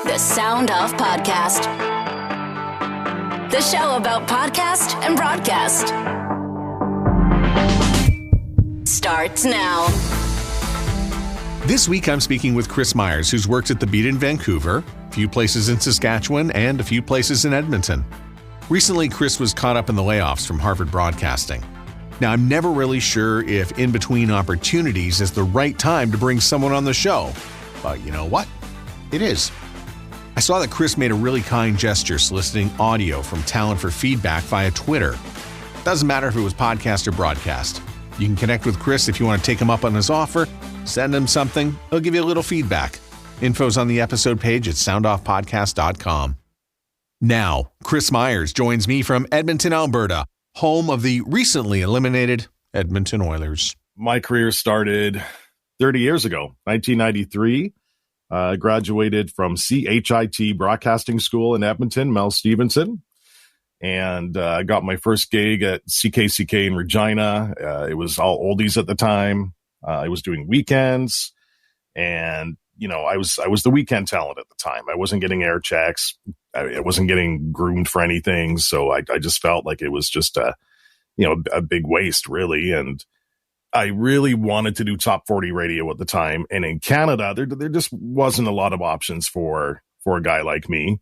The Sound Off Podcast. The show about podcast and broadcast. Starts now. This week I'm speaking with Chris Myers, who's worked at the Beat in Vancouver, a few places in Saskatchewan, and a few places in Edmonton. Recently, Chris was caught up in the layoffs from Harvard Broadcasting. Now, I'm never really sure if in-between opportunities is the right time to bring someone on the show. But you know what? It is. I saw that Chris made a really kind gesture soliciting audio from talent for feedback via Twitter. Doesn't matter if it was podcast or broadcast. You can connect with Chris if you want to take him up on his offer. Send him something. He'll give you a little feedback. Info's on the episode page at soundoffpodcast.com. Now, Chris Myers joins me from Edmonton, Alberta, home of the recently eliminated Edmonton Oilers. My career started 30 years ago, 1993. I graduated from CHIT Broadcasting School in Edmonton, Mel Stevenson. And I got my first gig at CKCK in Regina. It was all oldies at the time. I was doing weekends. And, you know, I was the weekend talent at the time. I wasn't getting air checks. I wasn't getting groomed for anything. So I just felt like it was just a big waste, really. And I really wanted to do top 40 radio at the time. And in Canada, there just wasn't a lot of options for a guy like me.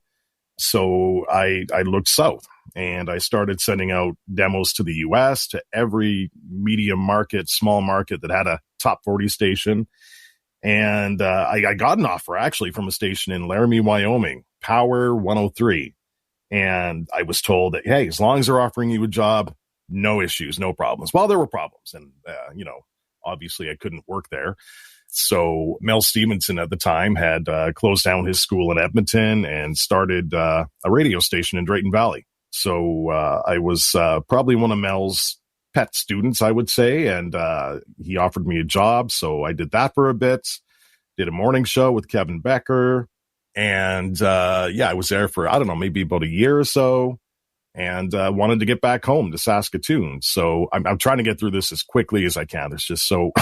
So I looked south and I started sending out demos to the US, to every medium market, small market that had a top 40 station. And I got an offer actually from a station in Laramie, Wyoming, Power 103. And I was told that, hey, as long as they're offering you a job, no issues, no problems. Well, there were problems. And, obviously I couldn't work there. So Mel Stevenson at the time had closed down his school in Edmonton and started a radio station in Drayton Valley. So I was probably one of Mel's pet students, I would say. And he offered me a job. So I did that for a bit, did a morning show with Kevin Becker. And I was there for, I don't know, maybe about a year or so. And wanted to get back home to Saskatoon. So I'm trying to get through this as quickly as I can. There's just so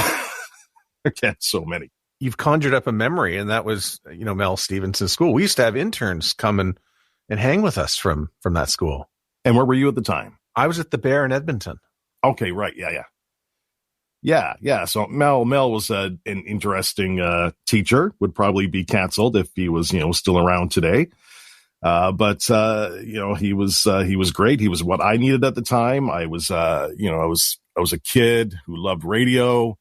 many. You've conjured up a memory, and that was, Mel Stevenson's school. We used to have interns come and hang with us from that school. And where were you at the time? I was at the Bear in Edmonton. Okay, right. Yeah. So Mel was an interesting teacher. Would probably be canceled if he was, still around today. But he was great. He was what I needed at the time. I was a kid who loved radio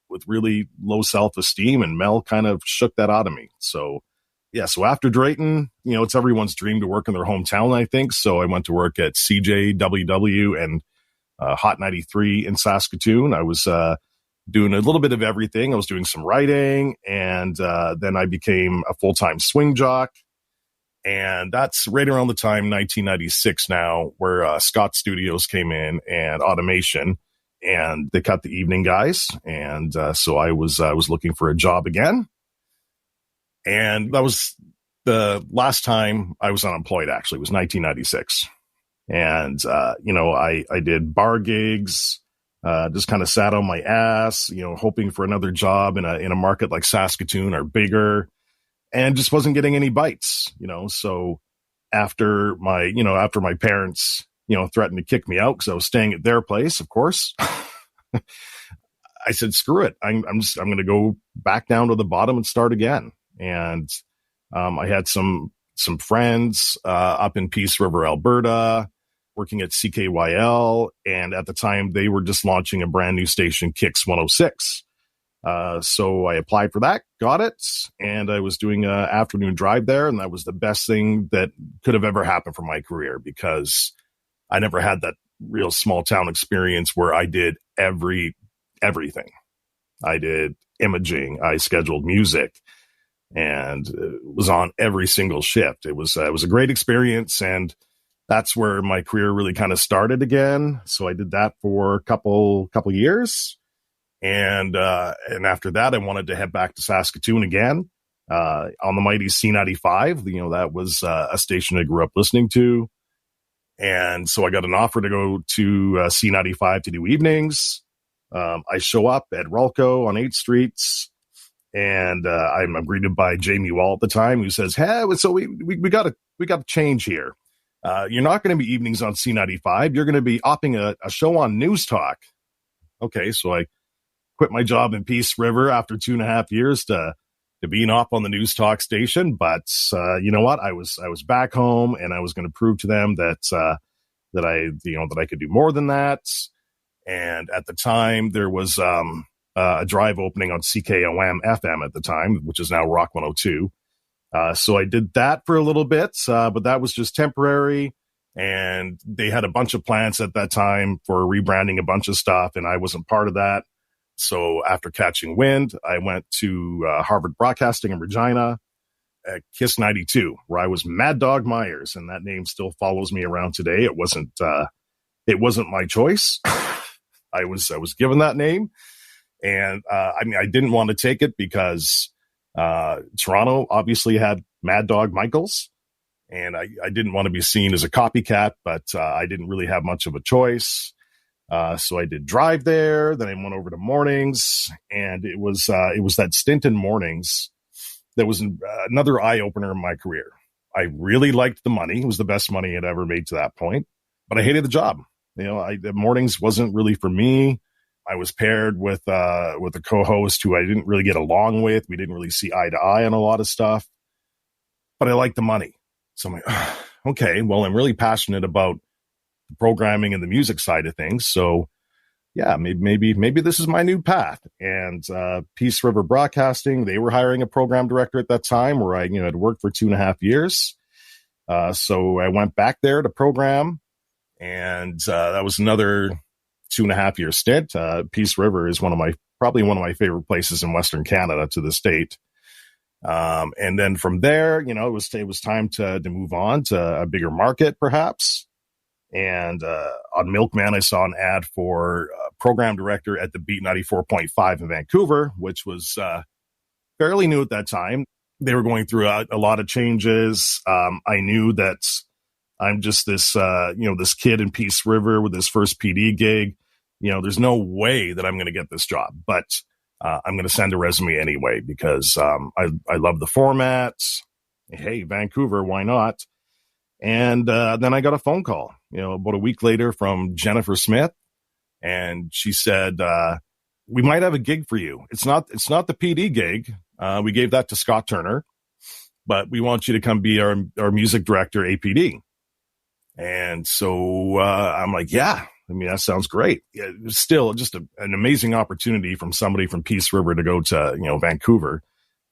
with really low self-esteem, and Mel kind of shook that out of me. So after Drayton, it's everyone's dream to work in their hometown, I think. So I went to work at CJWW and Hot 93 in Saskatoon. I was doing a little bit of everything. I was doing some writing, and then I became a full-time swing jock. And that's right around the time, 1996 now, where Scott Studios came in and Automation, and they cut the evening guys. And so I was looking for a job again. And that was the last time I was unemployed, actually. It was 1996. And, I did bar gigs, just kind of sat on my ass, hoping for another job in a market like Saskatoon or bigger. And just wasn't getting any bites, So after my parents, threatened to kick me out because I was staying at their place, of course, I said, screw it. I'm going to go back down to the bottom and start again. And I had some friends up in Peace River, Alberta, working at CKYL. And at the time, they were just launching a brand new station, Kicks 106. So I applied for that, got it, and I was doing an afternoon drive there, and that was the best thing that could have ever happened for my career, because I never had that real small town experience where I did everything. I did imaging, I scheduled music, and was on every single shift. It was a great experience, and that's where my career really kind of started again. So I did that for a couple years. And after that, I wanted to head back to Saskatoon again, on the mighty C95. That was a station I grew up listening to. And so I got an offer to go to C95 to do evenings. I show up at Rawlco on 8th Street, And I'm greeted by Jamie Wall at the time, who says, "Hey, so we got to change here. You're not going to be evenings on C95. You're going to be upping a show on News Talk." Okay, so I quit my job in Peace River after 2.5 years to being up on the News Talk station. But you know what? I was back home, and I was going to prove to them that I could do more than that. And at the time, there was a drive opening on CKOM FM at the time, which is now Rock 102. So I did that for a little bit, but that was just temporary. And they had a bunch of plans at that time for rebranding a bunch of stuff, and I wasn't part of that. So after catching wind, I went to Harvard Broadcasting in Regina at KISS 92, where I was Mad Dog Myers, and that name still follows me around today. It wasn't my choice. I was given that name, and I didn't want to take it because Toronto obviously had Mad Dog Michaels, and I didn't want to be seen as a copycat, but I didn't really have much of a choice. So I did drive there. Then I went over to mornings, and it was that stint in mornings that was another eye opener in my career. I really liked the money; it was the best money I'd ever made to that point. But I hated the job. The mornings wasn't really for me. I was paired with a co-host who I didn't really get along with. We didn't really see eye to eye on a lot of stuff, but I liked the money. So I'm like, okay, well, I'm really passionate about the programming and the music side of things. So yeah, maybe this is my new path. And Peace River Broadcasting, they were hiring a program director at that time, where I had worked for 2.5 years. So I went back there to program, and that was another 2.5 year stint. Peace River is probably one of my favorite places in Western Canada to this date. And then from there, it was time to move on to a bigger market, perhaps. And on Milkman, I saw an ad for program director at the Beat 94.5 in Vancouver, which was fairly new at that time. They were going through a lot of changes. I knew that I'm just this kid in Peace River with his first PD gig. There's no way that I'm going to get this job, but I'm going to send a resume anyway because I love the format. Hey, Vancouver, why not? And then I got a phone call, about a week later from Jennifer Smith, and she said, "We might have a gig for you. It's not the PD gig. We gave that to Scott Turner, but we want you to come be our music director, APD." And so I'm like, yeah. That sounds great. Yeah, still just an amazing opportunity from somebody from Peace River to go to, Vancouver.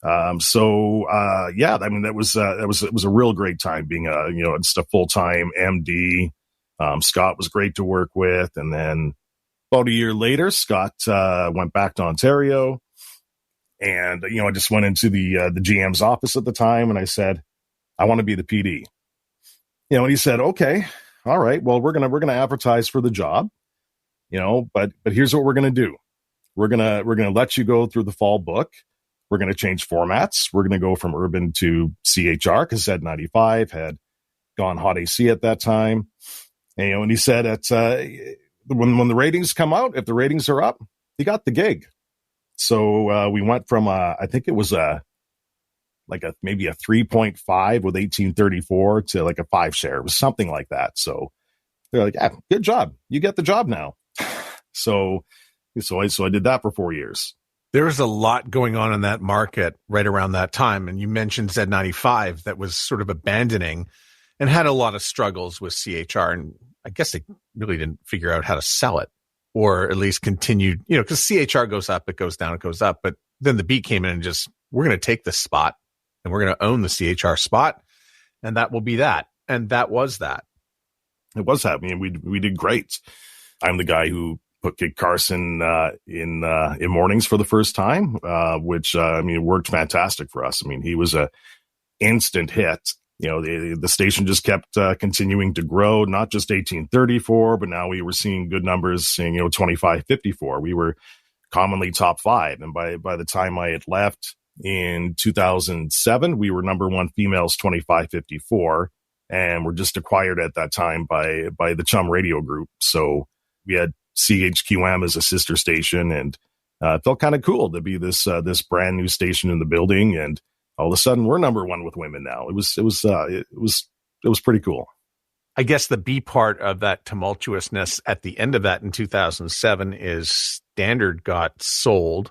That was a real great time being just a full-time MD. Scott was great to work with. And then about a year later, Scott went back to Ontario, and, I just went into the GM's office at the time, and I said, "I want to be the PD." And he said, "Okay. All right, well, we're gonna advertise for the job, but here's what we're gonna do. We're gonna let you go through the fall book. We're gonna change formats. We're gonna go from urban to CHR, because Z95 had gone hot AC at that time. And he said when the ratings come out, if the ratings are up, you got the gig." So we went from I think it was maybe a 3.5 with 1834 to like a 5 share. It was something like that. So they're like, "Yeah, good job. You get the job now." So I did that for 4 years. There was a lot going on in that market right around that time. And you mentioned Z95 that was sort of abandoning and had a lot of struggles with CHR. And I guess they really didn't figure out how to sell it, or at least continued, because CHR goes up, it goes down, it goes up. But then the Beat came in and just, we're going to take this spot, and we're going to own the CHR spot, and that will be that. And that was that. It was that. We did great. I'm the guy who put Kid Carson in mornings for the first time, which it worked fantastic for us. He was a instant hit. The station just kept continuing to grow, not just 1834, but now we were seeing good numbers, seeing 2554. We were commonly top 5, and by the time I had left in 2007, we were number 1 females 2554, and were just acquired at that time by the Chum Radio Group. So we had CHQM as a sister station, and it felt kind of cool to be this brand new station in the building, and all of a sudden we're number one with women now. It was pretty cool. I guess the B part of that tumultuousness at the end of that in 2007 is Standard got sold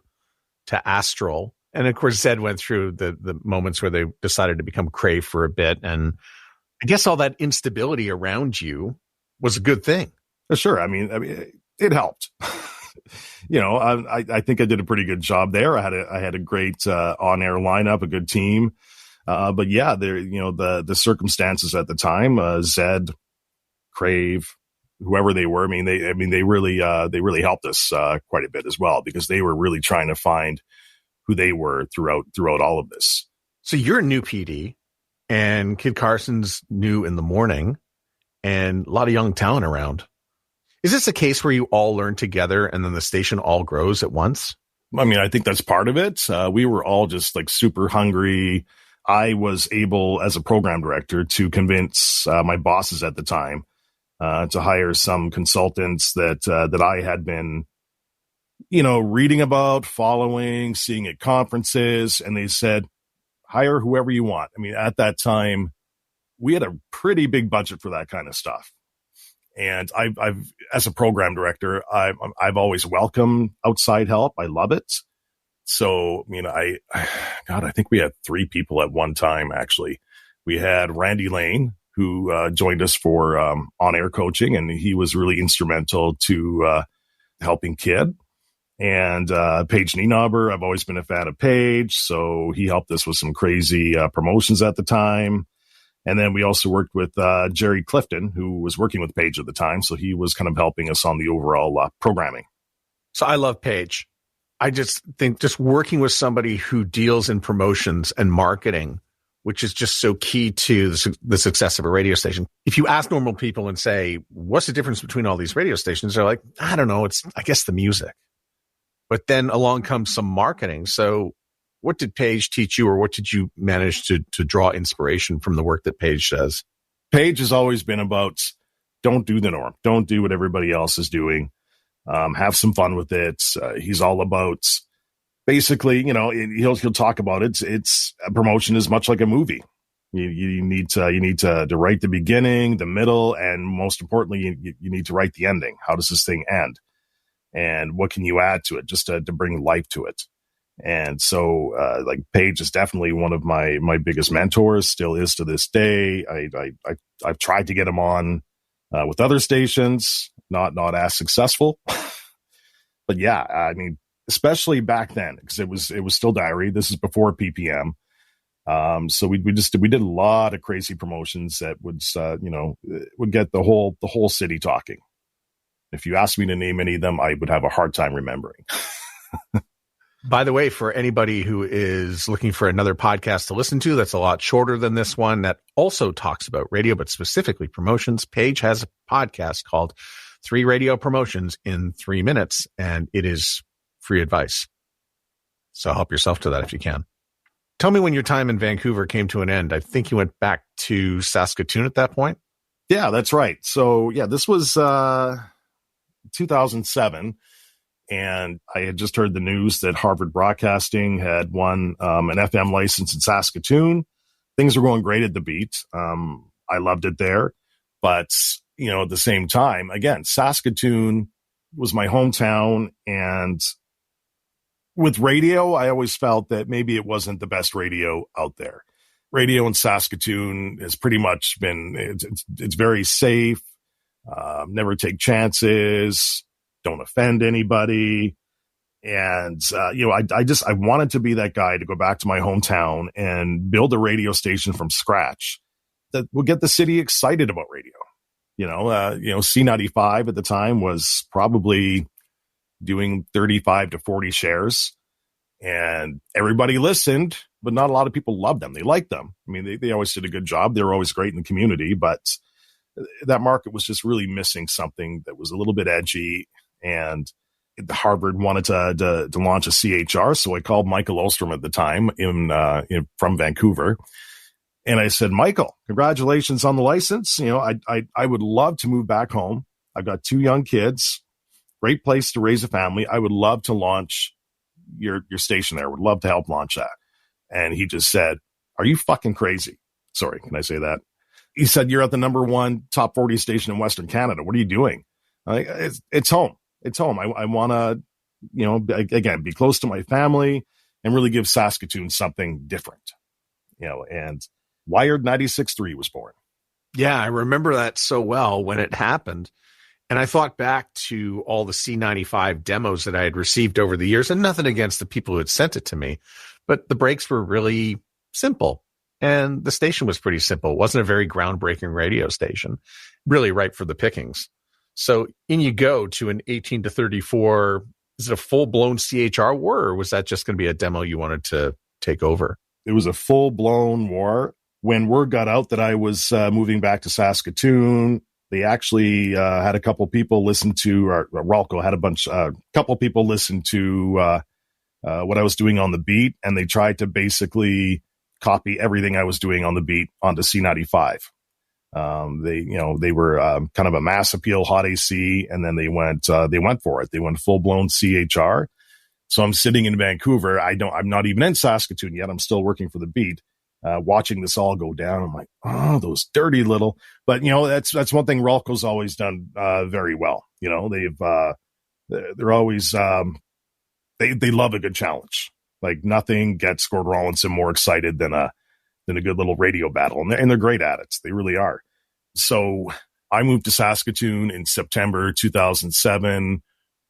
to Astral. And of course, Zed went through the moments where they decided to become Crave for a bit. And I guess all that instability around you was a good thing. Sure. I mean, it helped. I think I did a pretty good job there. I had a great on-air lineup, a good team. But yeah, the circumstances at the time, Zed, Crave, whoever they were, they really helped us quite a bit as well, because they were really trying to find who they were throughout all of this. So you're a new PD, and Kid Carson's new in the morning, and a lot of young talent around. Is this a case where you all learn together and then the station all grows at once? I mean, I think that's part of it. We were all just like super hungry. I was able, as a program director, to convince my bosses at the time to hire some consultants that I had been, reading about, following, seeing at conferences, and they said, hire whoever you want. I mean, at that time, we had a pretty big budget for that kind of stuff. And I've as a program director, I've always welcomed outside help. I love it. So, I think we had 3 people at one time, actually. We had Randy Lane, who joined us for on-air coaching, and he was really instrumental to helping Kid. And Paige Nienaber, I've always been a fan of Paige, so he helped us with some crazy promotions at the time. And then we also worked with Jerry Clifton, who was working with Paige at the time, so he was kind of helping us on the overall programming. So I love Paige. I just think just working with somebody who deals in promotions and marketing, which is just so key to the success of a radio station. If you ask normal people and say, what's the difference between all these radio stations? They're like, I don't know. It's, I guess, the music. But then along comes some marketing. So what did Paige teach you, or what did you manage to draw inspiration from the work that Paige does? Paige has always been about, don't do the norm. Don't do what everybody else is doing. Have some fun with it. He's all about, basically, he'll talk about it. It's a promotion is much like a movie. You need to write the beginning, the middle, and most importantly, you need to write the ending. How does this thing end? And what can you add to it just to bring life to it? And so, Paige is definitely one of my biggest mentors, still is to this day. I've tried to get him on with other stations, not as successful. But yeah, I mean, especially back then, because it was still diary. This is before PPM. So we did a lot of crazy promotions that would get the whole city talking. If you asked me to name any of them, I would have a hard time remembering. By the way, for anybody who is looking for another podcast to listen to that's a lot shorter than this one, that also talks about radio, but specifically promotions, Paige has a podcast called 3 Radio Promotions in 3 Minutes, and it is free advice. So help yourself to that if you can. Tell me when your time in Vancouver came to an end. I think you went back to Saskatoon at that point. Yeah, that's right. So yeah, this was 2007. And I had just heard the news that Harvard Broadcasting had won an FM license in Saskatoon. Things were going great at the beat. I loved it there. But, at the same time, again, Saskatoon was my hometown. And with radio, I always felt that maybe it wasn't the best radio out there. Radio in Saskatoon has pretty much been, it's very safe. Never take chances. Don't offend anybody. And, I wanted to be that guy to go back to my hometown and build a radio station from scratch that will get the city excited about radio. C95 at the time was probably doing 35 to 40 shares, and everybody listened, but not a lot of people loved them. They liked them. I mean, they always did a good job. They were always great in the community, but that market was just really missing something that was a little bit edgy. And Harvard wanted to launch a CHR. So I called Michael Ostrom at the time from Vancouver. And I said, Michael, congratulations on the license. I would love to move back home. I've got 2 young kids, great place to raise a family. I would love to launch your station there. Would love to help launch that. And he just said, are you fucking crazy? Sorry, can I say that? He said, you're at the number one top 40 station in Western Canada. What are you doing? It's home. It's home. I want to, again, be close to my family and really give Saskatoon something different, and Wired 96.3 was born. Yeah, I remember that so well when it happened. And I thought back to all the C95 demos that I had received over the years, and nothing against the people who had sent it to me, but the breaks were really simple. And the station was pretty simple. It wasn't a very groundbreaking radio station, really ripe for the pickings. So in you go to an 18 to 34. Is it a full-blown CHR war, or was that just going to be a demo you wanted to take over? It was a full-blown war. When word got out that I was moving back to Saskatoon, they actually had a couple people listen to, or Rawlco had a couple people listen to what I was doing on the beat, and they tried to basically copy everything I was doing on the beat onto C95. They were kind of a mass appeal hot AC, and then they went for it. They went full-blown CHR. So I'm sitting in Vancouver. I'm not even in Saskatoon yet. I'm still working for the beat. Watching this all go down, I'm like, oh, those dirty little. But that's one thing Rawlco's always done very well. They're always they love a good challenge. Like nothing gets Gord Rawlinson more excited than a good little radio battle, and they're great at it. They really are. So I moved to Saskatoon in September 2007.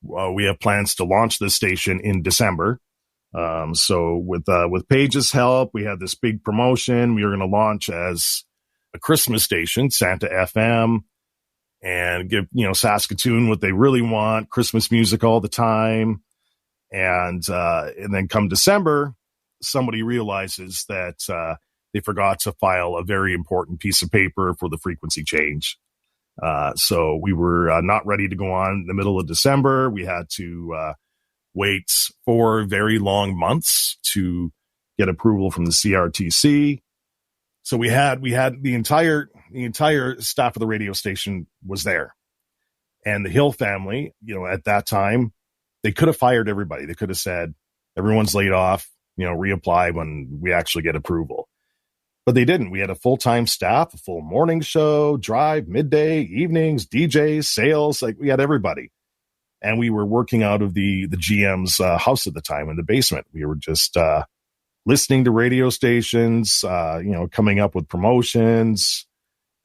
We have plans to launch this station in December. So with Paige's help, we had this big promotion. We were going to launch as a Christmas station, Santa FM, and give, Saskatoon what they really want, Christmas music all the time. And then come December, somebody realizes that, they forgot to file a very important piece of paper for the frequency change. So we were not ready to go on in the middle of December. We had to, wait 4 very long months to get approval from the CRTC. So we had the entire staff of the radio station was there, and the Hill family, at that time, they could have fired everybody. They could have said, everyone's laid off, reapply when we actually get approval. But they didn't. We had a full-time staff, a full morning show, drive, midday, evenings, DJs, sales, like we had everybody. And we were working out of the GM's house at the time in the basement. We were just listening to radio stations, coming up with promotions,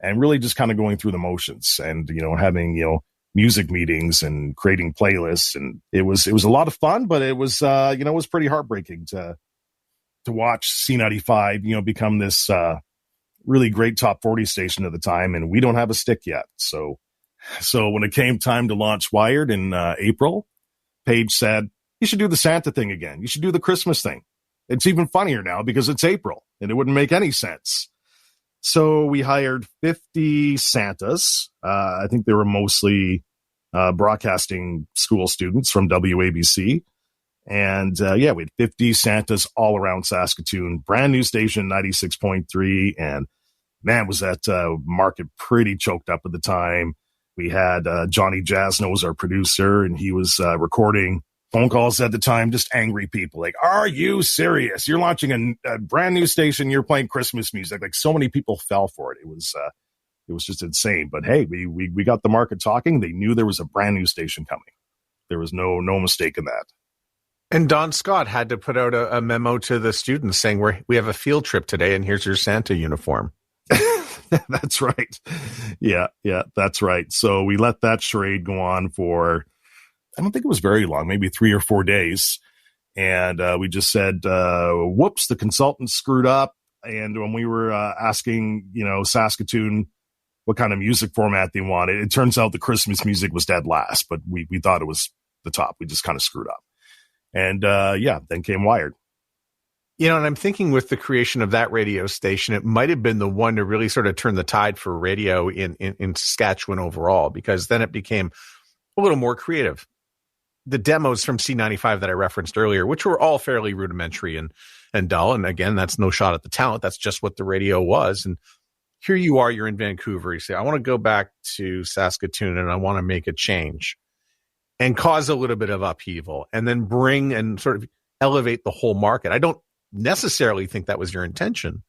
and really just kind of going through the motions, and having music meetings and creating playlists. And it was a lot of fun, but it was it was pretty heartbreaking to watch C95 become this really great top 40 station at the time, and we don't have a stick yet. So when it came time to launch Wired in April, Paige said, you should do the Santa thing again. You should do the Christmas thing. It's even funnier now because it's April, and it wouldn't make any sense. So we hired 50 Santas. I think they were mostly broadcasting school students from WABC. And we had 50 Santas all around Saskatoon, brand new station, 96.3. And man, was that market pretty choked up at the time. We had Johnny Jasno was our producer, and he was recording phone calls at the time, just angry people. Like, are you serious? You're launching a brand new station. You're playing Christmas music. Like, so many people fell for it. It was just insane. But hey, we got the market talking. They knew there was a brand new station coming. There was no mistake in that. And Don Scott had to put out a memo to the students saying, we have a field trip today, and here's your Santa uniform. That's right. Yeah, that's right. So we let that charade go on for, I don't think it was very long, maybe 3 or 4 days. And we just said, whoops, the consultant screwed up. And when we were asking, Saskatoon what kind of music format they wanted, it turns out the Christmas music was dead last, but we thought it was the top. We just kind of screwed up. And then came Wired. And I'm thinking with the creation of that radio station, it might have been the one to really sort of turn the tide for radio in Saskatchewan overall, because then it became a little more creative. The demos from C95 that I referenced earlier, which were all fairly rudimentary and dull. And again, that's no shot at the talent. That's just what the radio was. And here you are, you're in Vancouver. You say, I want to go back to Saskatoon and I want to make a change and cause a little bit of upheaval, and then bring and sort of elevate the whole market. I don't necessarily think that was your intention,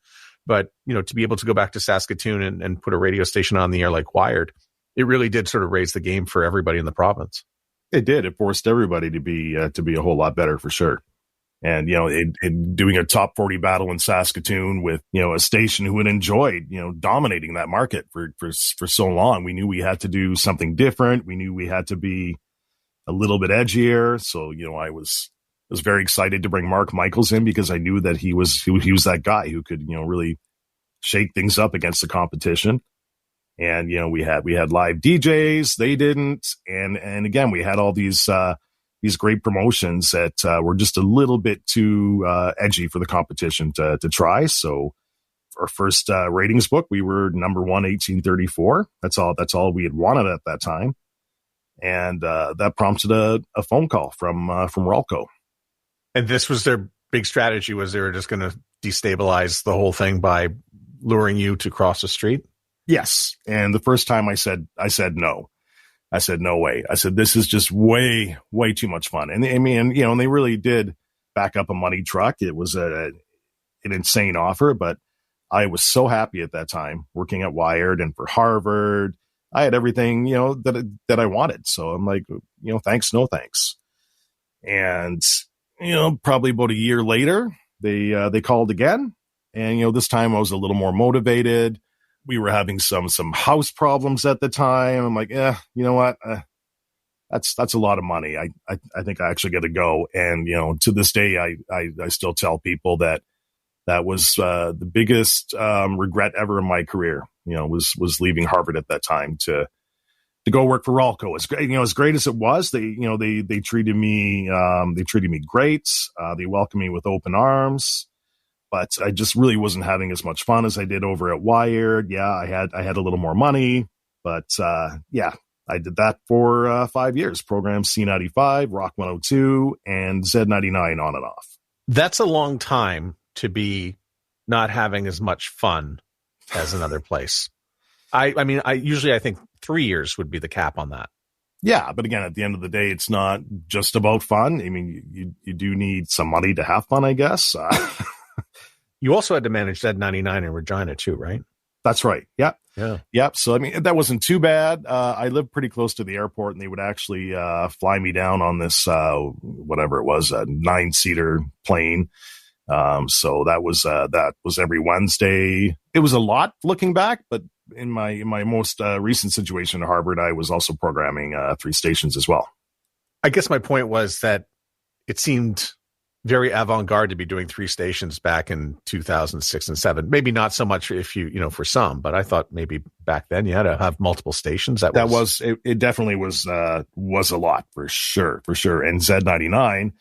but, to be able to go back to Saskatoon and put a radio station on the air like Wired, it really did sort of raise the game for everybody in the province. It did. It forced everybody to be a whole lot better for sure. And, in doing a top 40 battle in Saskatoon with, a station who had enjoyed, dominating that market for so long, we knew we had to do something different. We knew we had to be a little bit edgier. So, I was very excited to bring Mark Michaels in because I knew that he was that guy who could, really shake things up against the competition. And, we had live DJs. They didn't. And again, we had all these great promotions that were just a little bit too edgy for the competition to try. So our first ratings book, we were number 1, 1834. That's all we had wanted at that time. And that prompted a phone call from Rawlco. And this was their big strategy, was they were just going to destabilize the whole thing by luring you to cross the street? Yes. And the first time I said no. I said, no way. I said, this is just way, way too much fun. And I mean, and they really did back up a money truck. It was an insane offer, but I was so happy at that time working at Wired and for Harvard. I had everything, that I wanted. So I'm like, thanks, no thanks. And, probably about a year later, they called again. And, this time I was a little more motivated. We were having some house problems at the time. I'm like, you know what? That's a lot of money. I think I actually got to go. And, to this day, I still tell people that was the biggest regret ever in my career, was leaving Harvard at that time to go work for Rawlco. As great as it was, they treated me great. They welcomed me with open arms. But I just really wasn't having as much fun as I did over at Wired. Yeah, I had a little more money, but I did that for 5 years. Programs C95, Rock 102, and Z99 on and off. That's a long time to be not having as much fun as another place. I think 3 years would be the cap on that. Yeah, but again, at the end of the day, it's not just about fun. I mean, you do need some money to have fun, I guess. You also had to manage Z99 in Regina too, right? That's right. Yeah. Yeah. Yep. So, I mean, that wasn't too bad. I lived pretty close to the airport, and they would actually fly me down on this, whatever it was, a 9-seater plane. So that was every Wednesday. It was a lot looking back, but in my most recent situation at Harvard, I was also programming 3 stations as well. I guess my point was that it seemed very avant-garde to be doing 3 stations back in 2006 and 7. Maybe not so much if for some, but I thought maybe back then you had to have multiple stations. It definitely was a lot for sure. And Z99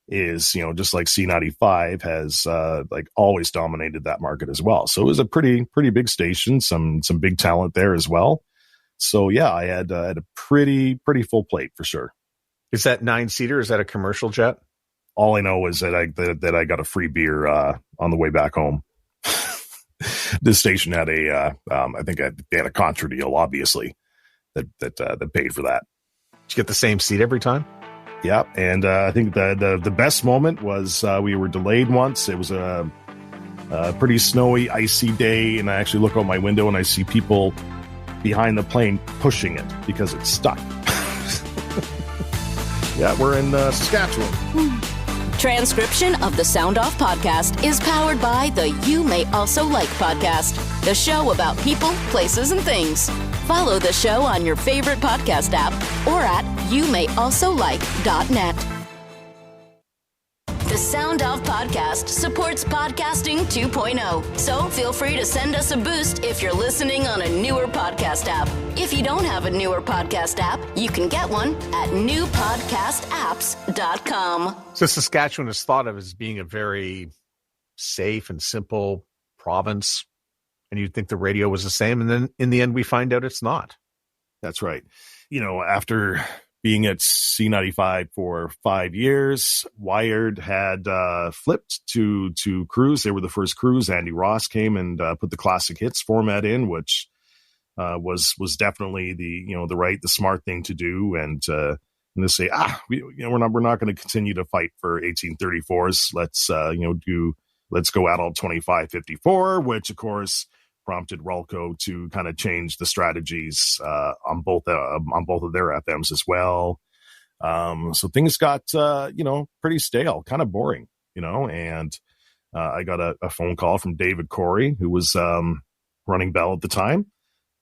is, just like C95 has always dominated that market as well. So it was a pretty big station, some big talent there as well. So yeah, I had a pretty full plate for sure. Is that 9-seater? Is that a commercial jet? All I know is that I got a free beer on the way back home. This station had they had a contra deal, obviously, that paid for that. Did you get the same seat every time? Yeah, and I think the best moment was we were delayed once. It was a pretty snowy, icy day, and I actually look out my window and I see people behind the plane pushing it because it's stuck. Yeah, we're in Saskatchewan. Transcription of the Sound Off podcast is powered by the You May Also Like podcast, the show about people, places, and things. Follow the show on your favorite podcast app or at youmayalsolike.net. The Sound Off podcast supports podcasting 2.0, so feel free to send us a boost if you're listening on a newer podcast app. If you don't have a newer podcast app, you can get one at newpodcastapps.com. So Saskatchewan is thought of as being a very safe and simple province, and you'd think the radio was the same, and then in the end we find out it's not. That's right. After being at C95 for 5 years, Wired had flipped to Cruise. They were the first Cruise. Andy Ross came and put the classic hits format in, which was definitely the smart thing to do. And and they say, we're not going to continue to fight for 1834s. Let's go adult 2554, which of course prompted Rawlco to kind of change the strategies on both of their FMs as well. So things got pretty stale, kind of boring, and I got a phone call from David Corey, who was running Bell at the time,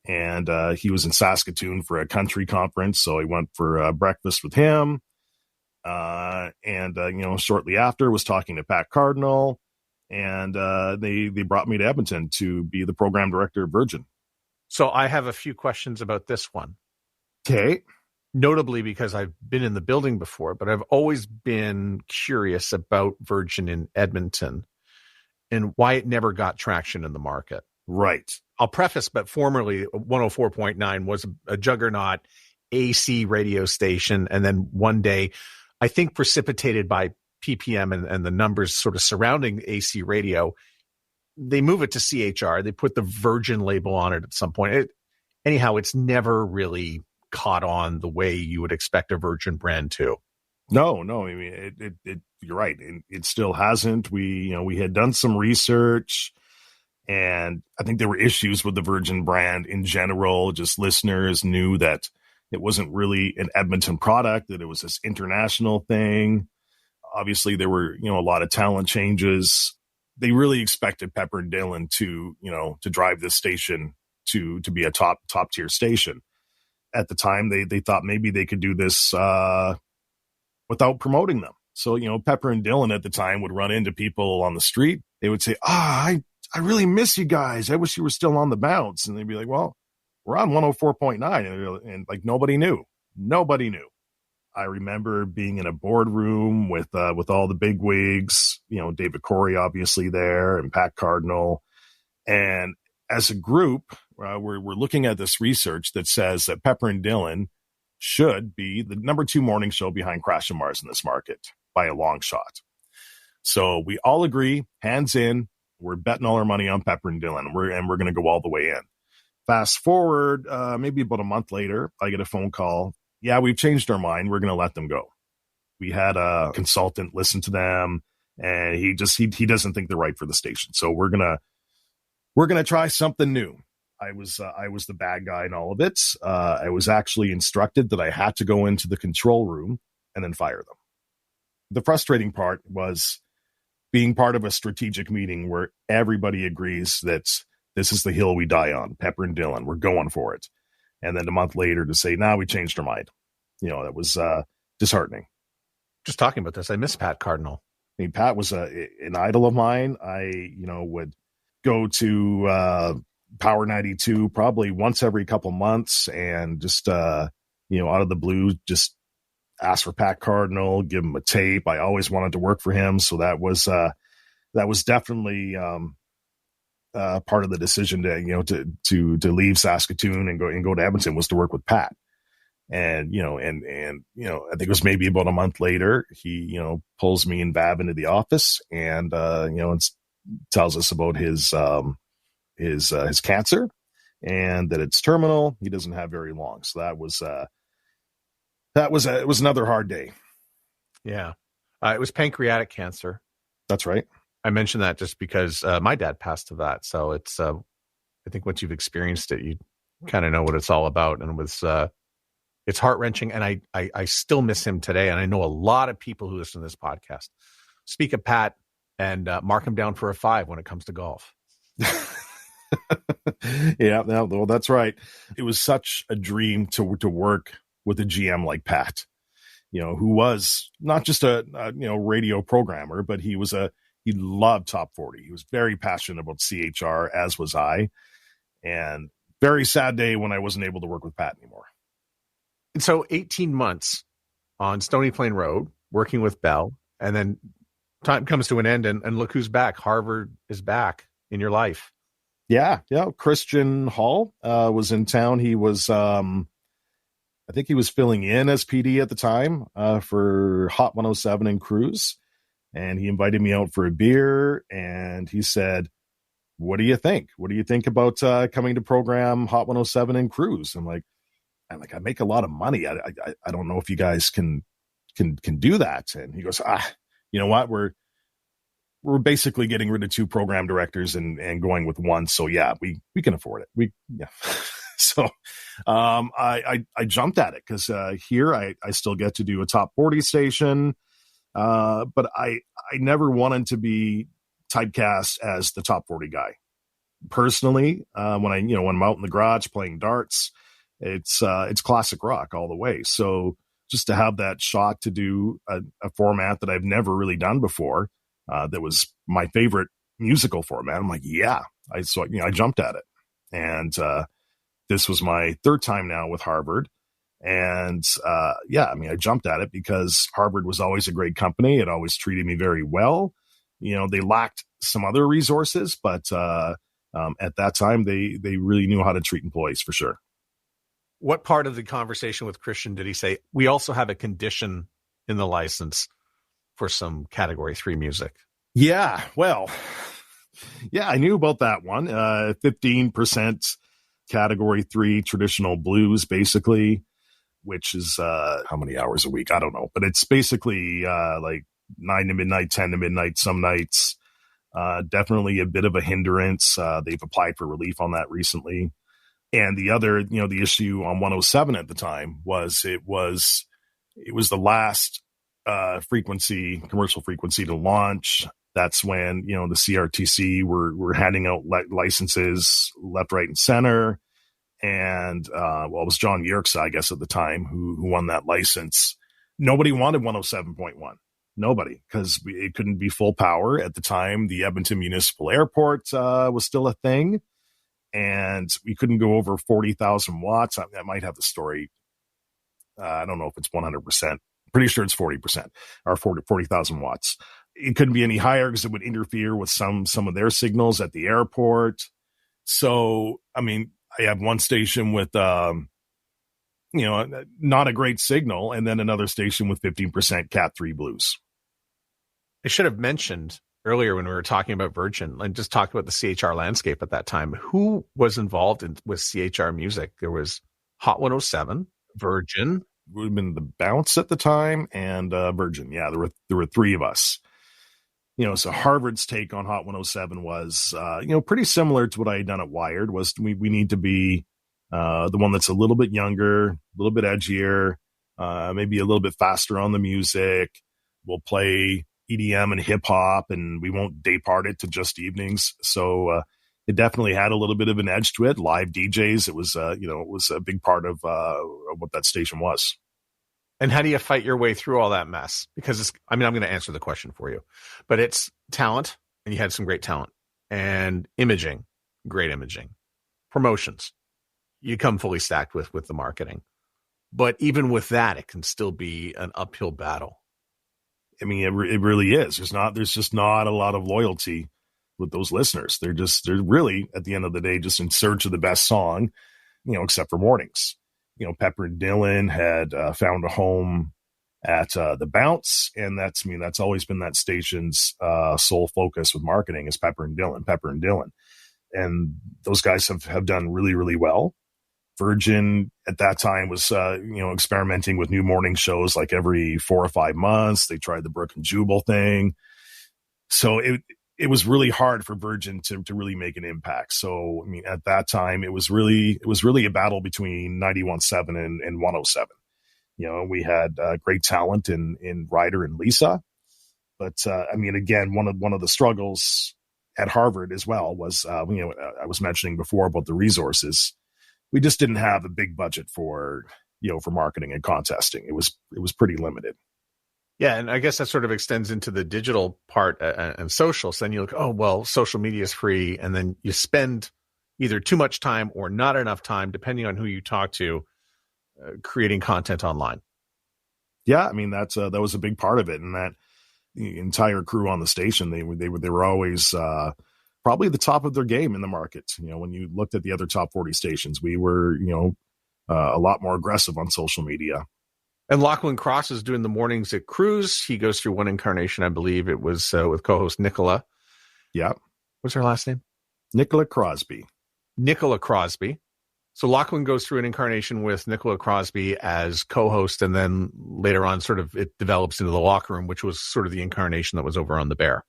and he was in Saskatoon for a country conference, so I went for breakfast with him. Shortly after was talking to Pat Cardinal, and they brought me to Edmonton to be the program director of Virgin. So I have a few questions about this one. Okay. Notably because I've been in the building before, but I've always been curious about Virgin in Edmonton and why it never got traction in the market. Right. I'll preface, but formerly 104.9 was a juggernaut AC radio station. And then one day, I think precipitated by PPM and the numbers sort of surrounding AC radio, they move it to CHR. They put the Virgin label on it at some point. It's never really caught on the way you would expect a Virgin brand to. No. I mean, you're right. It still hasn't. We had done some research, and I think there were issues with the Virgin brand in general. Just listeners knew that it wasn't really an Edmonton product, that it was this international thing. Obviously, there were, a lot of talent changes. They really expected Pepper and Dillon to drive this station to be a top tier station. At the time, they thought maybe they could do this without promoting them. So, Pepper and Dillon at the time would run into people on the street. They would say, I really miss you guys. I wish you were still on the bounce. And they'd be like, well, we're on 104.9. And like, nobody knew. I remember being in a boardroom with all the big wigs, David Corey, obviously there, and Pat Cardinal. And as a group, we're looking at this research that says that Pepper and Dillon should be the number 2 morning show behind Crash and Mars in this market by a long shot. So we all agree, hands in, we're betting all our money on Pepper and Dillon, and we're going to go all the way in. Fast forward, maybe about a month later, I get a phone call. Yeah, we've changed our mind. We're going to let them go. We had a consultant listen to them, and he doesn't think they're right for the station. So we're gonna try something new. I was the bad guy in all of it. I was actually instructed that I had to go into the control room and then fire them. The frustrating part was being part of a strategic meeting where everybody agrees that this is the hill we die on. Pepper and Dillon, we're going for it. And then a month later to say, we changed our mind. That was disheartening. Just talking about this, I miss Pat Cardinal. I mean, Pat was an idol of mine. I, would go to Power 92 probably once every couple months and just, out of the blue, just ask for Pat Cardinal, give him a tape. I always wanted to work for him. So that was definitely part of the decision to leave Saskatoon and go to Edmonton was to work with Pat. And I think it was maybe about a month later, he, pulls me and Vav into the office and, tells us about his cancer and that it's terminal. He doesn't have very long. So it was another hard day. Yeah. It was pancreatic cancer. That's right. I mentioned that just because my dad passed of that. So it's, I think once you've experienced it, you kind of know what it's all about. And it was, it's heart-wrenching. And I still miss him today. And I know a lot of people who listen to this podcast speak of Pat and mark him down for a 5 when it comes to golf. Yeah, well, that's right. It was such a dream to work with a GM like Pat, who was not just a radio programmer, but he loved Top 40. He was very passionate about CHR, as was I. And very sad day when I wasn't able to work with Pat anymore. And so 18 months on Stony Plain Road, working with Bell, and then time comes to an end, and look who's back. Harvard is back in your life. Yeah. Christian Hall was in town. He was, I think he was filling in as PD at the time for Hot 107 and Cruise. And he invited me out for a beer, and he said, what do you think? What do you think about coming to program Hot 107 and Cruise? I'm like, I make a lot of money. I don't know if you guys can do that. And he goes, you know what? We're basically getting rid of 2 program directors and going with 1. So yeah, we can afford it. Yeah. So, I jumped at it because, here I still get to do a top 40 station. But I never wanted to be typecast as the top 40 guy. Personally, when I'm out in the garage playing darts, it's classic rock all the way. So just to have that shot to do a format that I've never really done before, that was my favorite musical format. I'm like, yeah, I jumped at it. And, this was my 3rd time now with Harvard. And, I jumped at it because Harvard was always a great company. It always treated me very well. They lacked some other resources, but, at that time they really knew how to treat employees for sure. What part of the conversation with Christian did he say, we also have a condition in the license for some category 3 music? Yeah, well, yeah, I knew about that one. 15% category 3 traditional blues, basically, which is how many hours a week? I don't know, but it's basically like 9 to midnight, 10 to midnight some nights. Definitely a bit of a hindrance. They've applied for relief on that recently. And the other, the issue on 107 at the time was it was the last commercial frequency to launch. That's when, the CRTC were handing out licenses left, right, and center. And, it was John Yerkes, I guess, at the time who won that license. Nobody wanted 107.1. Nobody, because it couldn't be full power at the time. The Edmonton Municipal Airport was still a thing, and we couldn't go over 40,000 watts. I might have the story. I don't know if it's 100%. Pretty sure it's 40% or 40,000 watts. It couldn't be any higher because it would interfere with some of their signals at the airport. So, I have one station with, not a great signal, and then another station with 15% Cat 3 blues. I should have mentioned earlier when we were talking about Virgin, and just talked about the CHR landscape at that time. Who was involved with CHR music? There was Hot 107, Virgin. Would have been the Bounce at the time, and Virgin. Yeah, there were 3 of us. So Harvard's take on Hot 107 was, pretty similar to what I had done at Wired. Was we need to be the one that's a little bit younger, a little bit edgier, maybe a little bit faster on the music. We'll play EDM and hip hop, and we won't day part it to just evenings. So it definitely had a little bit of an edge to it. Live DJs, it was a big part of what that station was. And how do you fight your way through all that mess? Because I'm going to answer the question for you, but it's talent, and you had some great talent, and imaging, great imaging, promotions. You come fully stacked with the marketing, but even with that, it can still be an uphill battle. It really is. There's just not a lot of loyalty with those listeners. They're really, at the end of the day, just in search of the best song, except for mornings. Pepper and Dylan had found a home at the Bounce, and that's always been that station's sole focus with marketing is Pepper and Dylan. And those guys have done really, really well. Virgin at that time was, experimenting with new morning shows like every 4 or 5 months. They tried the Brook and Jubal thing. So it was really hard for Virgin to really make an impact. So, at that time, it was really a battle between 91.7 and 107. We had great talent in Ryder and Lisa. But, again, one of the struggles at Harvard as well was, I was mentioning before about the resources. We just didn't have a big budget for marketing and contesting. It was pretty limited. Yeah, and I guess that sort of extends into the digital part and social. So then you look, oh, well, social media is free, and then you spend either too much time or not enough time, depending on who you talk to, creating content online. Yeah, that was a big part of it, and that the entire crew on the station, they were always probably the top of their game in the market. When you looked at the other top 40 stations, we were a lot more aggressive on social media. And Lachlan Cross is doing the mornings at Cruise. He goes through one incarnation, I believe it was with co-host Nicola. Yeah. What's her last name? Nicola Crosby. Nicola Crosby. So Lachlan goes through an incarnation with Nicola Crosby as co-host, and then later on sort of it develops into the locker room, which was sort of the incarnation that was over on the Bear.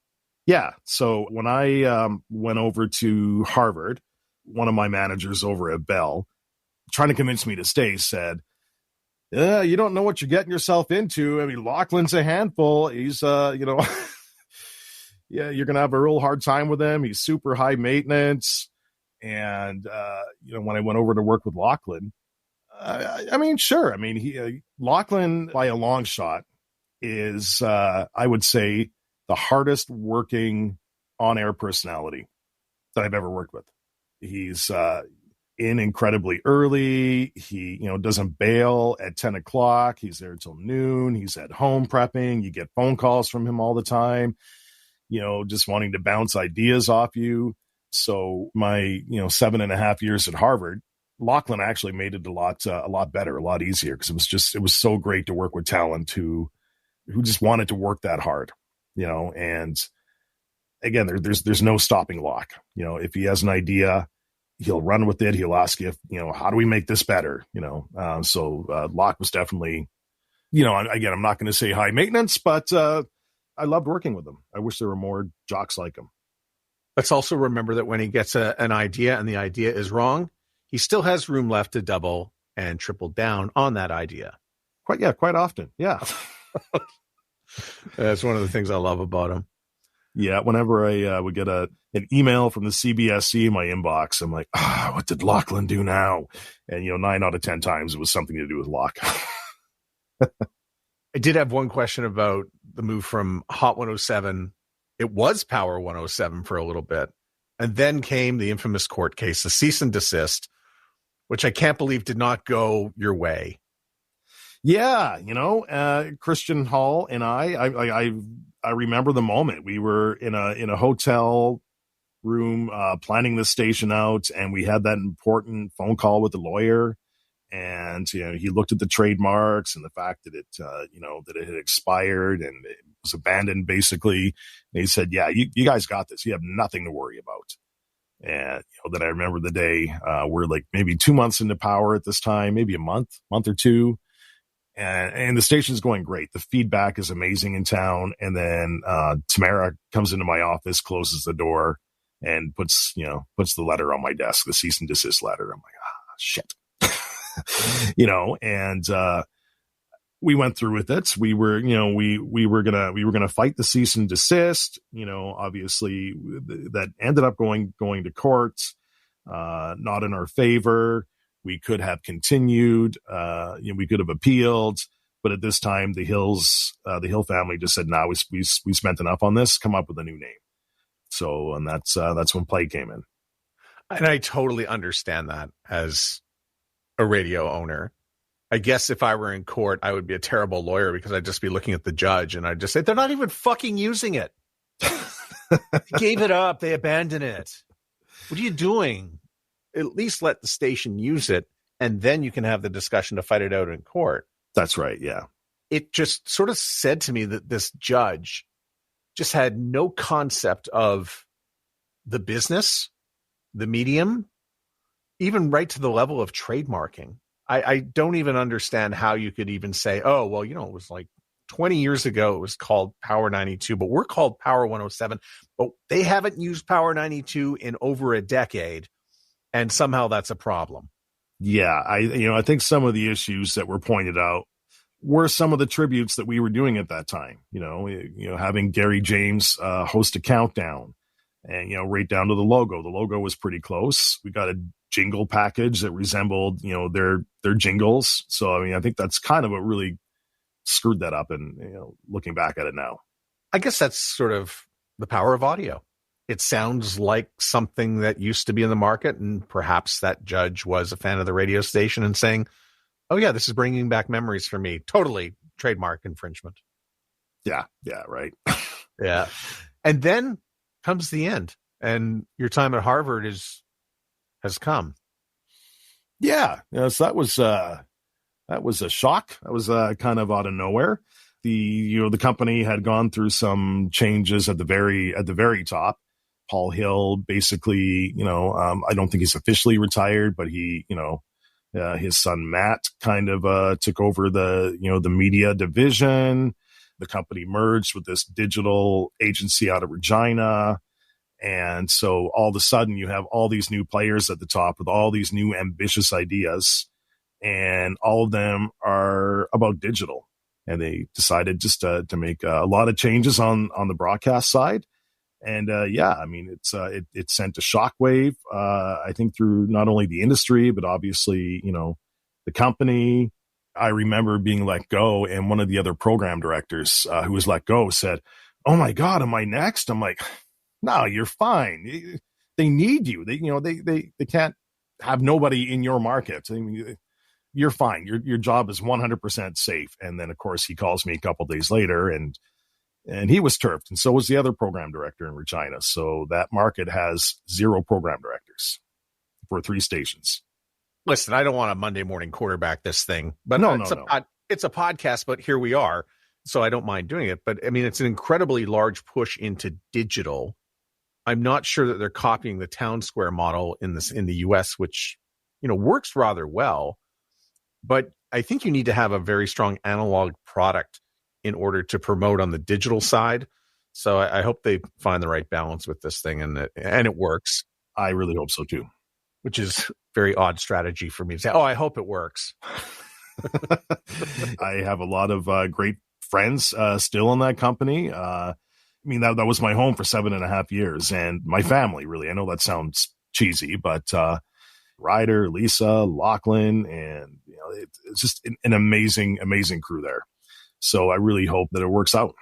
Yeah. So when I went over to Harvard, one of my managers over at Bell, trying to convince me to stay, said, you don't know what you're getting yourself into. I mean, Lachlan's a handful. He's, yeah, you're going to have a real hard time with him. He's super high maintenance. And, when I went over to work with Lachlan, I mean, sure. I mean, Lachlan by a long shot is, I would say, the hardest working on-air personality that I've ever worked with. He's, in incredibly early. He, doesn't bail at 10 o'clock. He's there till noon. He's at home prepping. You get phone calls from him all the time, just wanting to bounce ideas off you. So my, 7.5 years at Harvard, Lachlan actually made it a lot better, a lot easier. Cause it was so great to work with talent who just wanted to work that hard, and again, there's no stopping Lach. If he has an idea, he'll run with it. He'll ask you, how do we make this better? So Lach was definitely, again, I'm not going to say high maintenance, but I loved working with him. I wish there were more jocks like him. Let's also remember that when he gets an idea and the idea is wrong, he still has room left to double and triple down on that idea. Quite often. Yeah. That's one of the things I love about him. Yeah, whenever I would get an email from the CBSC in my inbox, I'm like, what did Lachlan do now? And, 9 out of 10 times it was something to do with Lach. I did have one question about the move from Hot 107. It was Power 107 for a little bit. And then came the infamous court case, the cease and desist, which I can't believe did not go your way. Yeah, Christian Hall and I remember the moment. We were in a hotel room planning the station out, and we had that important phone call with the lawyer. And he looked at the trademarks and the fact that that it had expired and it was abandoned, basically. And he said, "Yeah, you guys got this. You have nothing to worry about." And then I remember the day we're like maybe 2 months into Power at this time, maybe a month or two. And the station's going great. The feedback is amazing in town. And then Tamara comes into my office, closes the door, and puts the letter on my desk, the cease and desist letter. I'm like, shit. And we went through with it. We were, we were gonna fight the cease and desist. Obviously that ended up going to court, not in our favor. We could have continued, we could have appealed, but at this time, the Hill family just said, "No, we spent enough on this. Come up with a new name." So, and that's when Play came in. And I totally understand that as a radio owner. I guess if I were in court, I would be a terrible lawyer because I'd just be looking at the judge and I'd just say, "They're not even fucking using it. They gave it up. They abandoned it. What are you doing? At least let the station use it, and then you can have the discussion to fight it out in court." That's right, yeah. It just sort of said to me that this judge just had no concept of the business, the medium, even right to the level of trademarking. I don't even understand how you could even say, "Oh, well, it was like 20 years ago, it was called Power 92, but we're called Power 107, but they haven't used Power 92 in over a decade. And somehow that's a problem." Yeah, I think some of the issues that were pointed out were some of the tributes that we were doing at that time. Having Gary James host a countdown, and right down to the logo. The logo was pretty close. We got a jingle package that resembled their jingles. So I think that's kind of what really screwed that up. And looking back at it now, I guess that's sort of the power of audio. It sounds like something that used to be in the market, and perhaps that judge was a fan of the radio station and saying, "Oh yeah, this is bringing back memories for me." Totally trademark infringement. Yeah, right. Yeah. And then comes the end, and your time at Harvard has come. Yeah. So that was a shock. That was kind of out of nowhere. The company had gone through some changes at the very top. Paul Hill basically, I don't think he's officially retired, but he, his son Matt kind of took over the media division. The company merged with this digital agency out of Regina. And so all of a sudden you have all these new players at the top with all these new ambitious ideas, and all of them are about digital. And they decided just to make a lot of changes on the broadcast side. And it sent a shockwave, I think, through not only the industry, but obviously, the company. I remember being let go, and one of the other program directors who was let go said, "Oh my God, am I next?" I'm like, "No, you're fine. They need you. They can't have nobody in your market. I mean, you're fine. Your job is 100% safe." And then, of course, he calls me a couple days later, and he was turfed, and so was the other program director in Regina. So that market has 0 program directors for 3 stations. Listen, I don't want to Monday morning quarterback this thing, but it's a podcast, but here we are. So I don't mind doing it. But I mean, it's an incredibly large push into digital. I'm not sure that they're copying the town square model in the US, which, works rather well. But I think you need to have a very strong analog product in order to promote on the digital side. So I hope they find the right balance with this thing, and it works. I really hope so too. Which is very odd strategy for me to say, "Oh, I hope it works." I have a lot of great friends still in that company. That was my home for 7.5 years, and my family, really. I know that sounds cheesy, but Ryder, Lisa, Lachlan, and it's just an amazing, amazing crew there. So I really hope that it works out.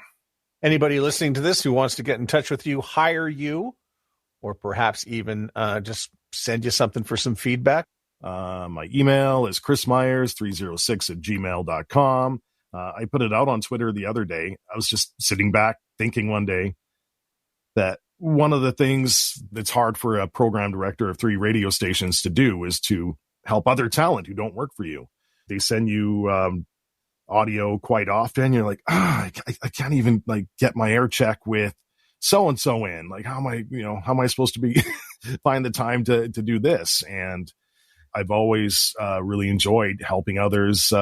Anybody listening to this who wants to get in touch with you, hire you, or perhaps even just send you something for some feedback? My email is chrismyers306@gmail.com. I put it out on Twitter the other day. I was just sitting back thinking one day that one of the things that's hard for a program director of 3 radio stations to do is to help other talent who don't work for you. They send you audio quite often. You're like, I can't even get my air check with so-and-so in. Like, how am I supposed to be find the time to do this? And I've always really enjoyed helping others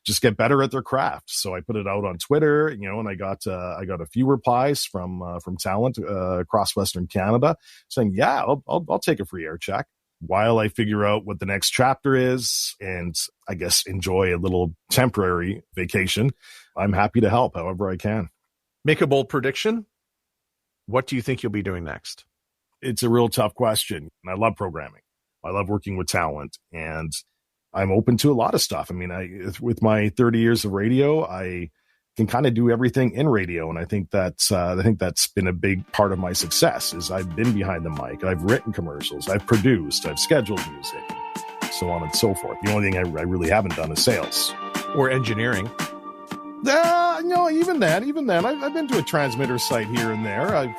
just get better at their craft. So I put it out on Twitter, and I got a few replies from talent across Western Canada saying, "Yeah, I'll take a free air check while I figure out what the next chapter is, and I guess enjoy a little temporary vacation. I'm happy to help however I can." Make a bold prediction. What do you think you'll be doing next? It's a real tough question. I love programming. I love working with talent, and I'm open to a lot of stuff. I mean, with my 30 years of radio, I can kind of do everything in radio. And I think that's been a big part of my success is I've been behind the mic. I've written commercials. I've produced, I've scheduled music, so on and so forth. The only thing I really haven't done is sales or engineering. Even then, I've been to a transmitter site here and there.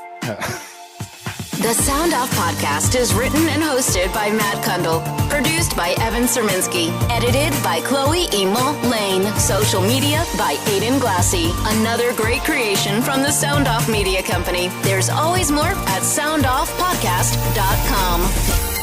The Sound Off Podcast is written and hosted by Matt Kundle. Produced by Evan Serminski. Edited by Chloe Emo Lane. Social media by Aiden Glassy. Another great creation from the Sound Off Media Company. There's always more at soundoffpodcast.com.